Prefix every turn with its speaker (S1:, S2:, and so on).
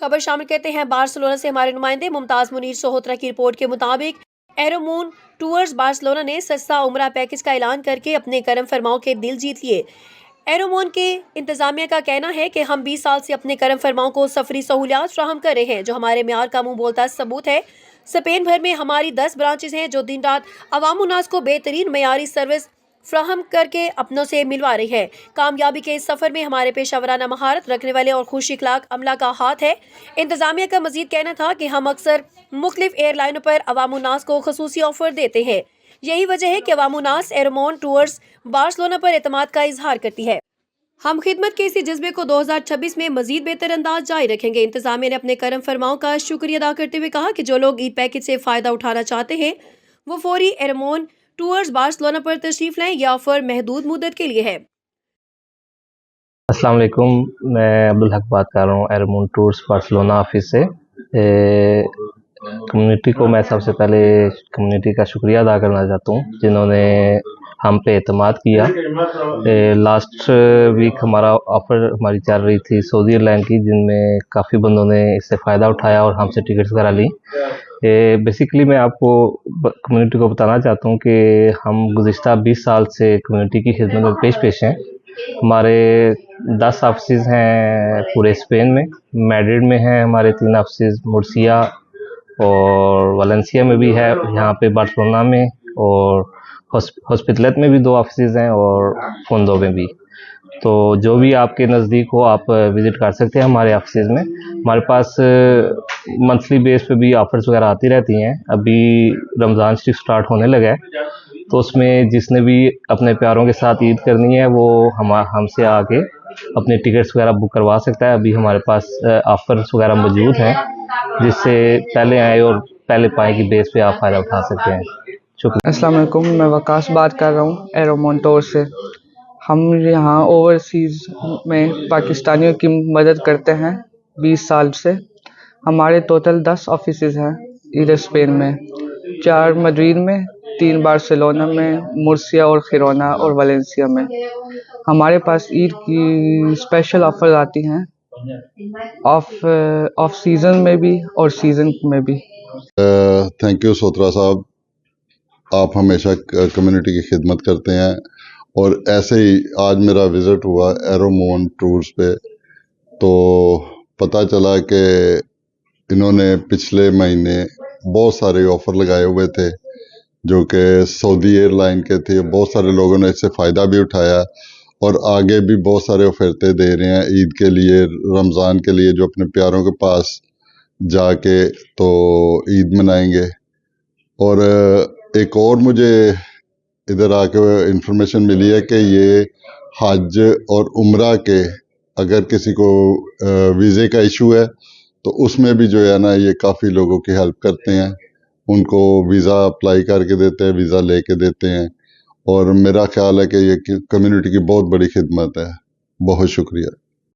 S1: खबर शामिल कहते हैं बार्सिलोना से हमारे नुमाइंदे मुमताज मुनीर सोहोत्रा की रिपोर्ट के मुताबिक एरोमून टूर्स बार्सिलोना ने सस्ता उम्रा पैकेज का ऐलान करके अपने करम फरमाओं के दिल जीत लिए। एरोमोन के इंतजामिया का कहना है कि हम 20 साल से अपने करम फरमाओं को सफरी सहूलियात फ्राहम कर रहे हैं, जो हमारे म्यार का मुंह बोलता सबूत है। स्पेन भर में हमारी 10 ब्रांचेस हैं जो दिन रात अवाम उन्नास को बेहतरीन मयारी सर्विस फ्राहम करके अपनों से मिलवा रही है। कामयाबी के इस सफ़र में हमारे पेशावराना महारत रखने वाले और खुश इखलाक अमला का हाथ है। इंतजामिया का मजीद कहना था कि हम अक्सर मुख्तलिफ एयरलाइनों पर अवाम उन्नास को खसूसी ऑफर देते हैं। यही वजह है कि अवाम उन्नास एरोमोन टूर्स बार्सिलोना पर एतमाद का इजहार करती है। हम खिदमत के इसी जज्बे को 2026 में मजीद बेहतर अंदाज जारी रखेंगे। इंतजामिया ने अपने करम फरमाओं का शुक्रिया अदा करते हुए कहा कि जो लोग ईद पैकेज से फ़ायदा उठाना चाहते हैं वो फौरी एरोमोन टूर्स बार्सिलोना पर तशरीफ लाएं। यह ऑफर महदूद मुद्दत के लिए है।
S2: अस्सलाम वालेकुम, मैं अब्दुल हक बात कर रहा हूँ एरोमोन टूर्स बार्सिलोना ऑफिस से। कम्युनिटी को मैं सबसे पहले कम्युनिटी का शुक्रिया अदा करना चाहता हूँ जिन्होंने हम पे एतमाद किया। लास्ट वीक हमारा ऑफ़र हमारी चल रही थी सऊदी एयरलाइन की, जिनमें काफ़ी बंदों ने इससे फ़ायदा उठाया और हमसे टिकट्स करा ली। बेसिकली मैं आपको कम्युनिटी को बताना चाहता हूँ कि हम गुज़िश्ता 20 साल से कम्युनिटी की खिदमत में पेश हैं। हमारे 10 ऑफिस हैं पूरे स्पेन में। मैड्रिड में हैं हमारे 3 ऑफिस, मुर्सिया और वालेंसिया में भी है, यहाँ पे बार्सिलोना में, और हॉस्पिटलेट में भी 2 ऑफिस हैं और फोंदो में भी। तो जो भी आपके नज़दीक हो आप विज़िट कर सकते हैं हमारे ऑफिस में। हमारे पास मंथली बेस पे भी ऑफ़र्स वगैरह आती रहती हैं। अभी रमज़ान शरीफ स्टार्ट होने लगा है, तो उसमें जिसने भी अपने प्यारों के साथ ईद करनी है वो हमसे आके अपने टिकट्स वगैरह बुक करवा सकता है। अभी हमारे पास ऑफ़र्स वगैरह मौजूद हैं, जिससे पहले आए और पहले पाए की बेस पे आप फ़ायदा उठा सकते हैं। शुक्रिया।
S3: अस्सलाम वालेकुम, मैं वकास बात कर रहा हूँ एरोमोन टूर से। हम यहाँ ओवरसीज़ में पाकिस्तानियों की मदद करते हैं 20 साल से। हमारे टोटल 10 ऑफिसेज़ हैं इधर स्पेन में, 4 मैड्रिड में, 3 बार्सिलोना में, मुर्सिया और खिरोना और वालेंसिया में। हमारे पास ईद की स्पेशल ऑफ़र आती हैं ऑफ सीज़न में भी और सीज़न में भी।
S4: थैंक यू सोत्रा साहब, आप हमेशा कम्युनिटी की खिदमत करते हैं, और ऐसे ही आज मेरा विज़िट हुआ एरोमोन टूर्स पे, तो पता चला कि इन्होंने पिछले महीने बहुत सारे ऑफ़र लगाए हुए थे जो कि सऊदी एयरलाइन के थे। बहुत सारे लोगों ने इससे फ़ायदा भी उठाया और आगे भी बहुत सारे ऑफरते दे रहे हैं ईद के लिए, रमज़ान के लिए, जो अपने प्यारों के पास जाके तो ईद मनाएंगे। और एक और मुझे इधर आके इन्फॉर्मेशन मिली है कि ये हज और उम्रा के अगर किसी को वीज़े का इशू है तो उसमें भी जो है ना ये काफ़ी लोगों की हेल्प करते हैं, उनको वीज़ा अप्लाई करके देते हैं, वीज़ा लेके देते हैं। और मेरा ख्याल है कि ये कम्युनिटी की बहुत बड़ी खिदमत है। बहुत शुक्रिया।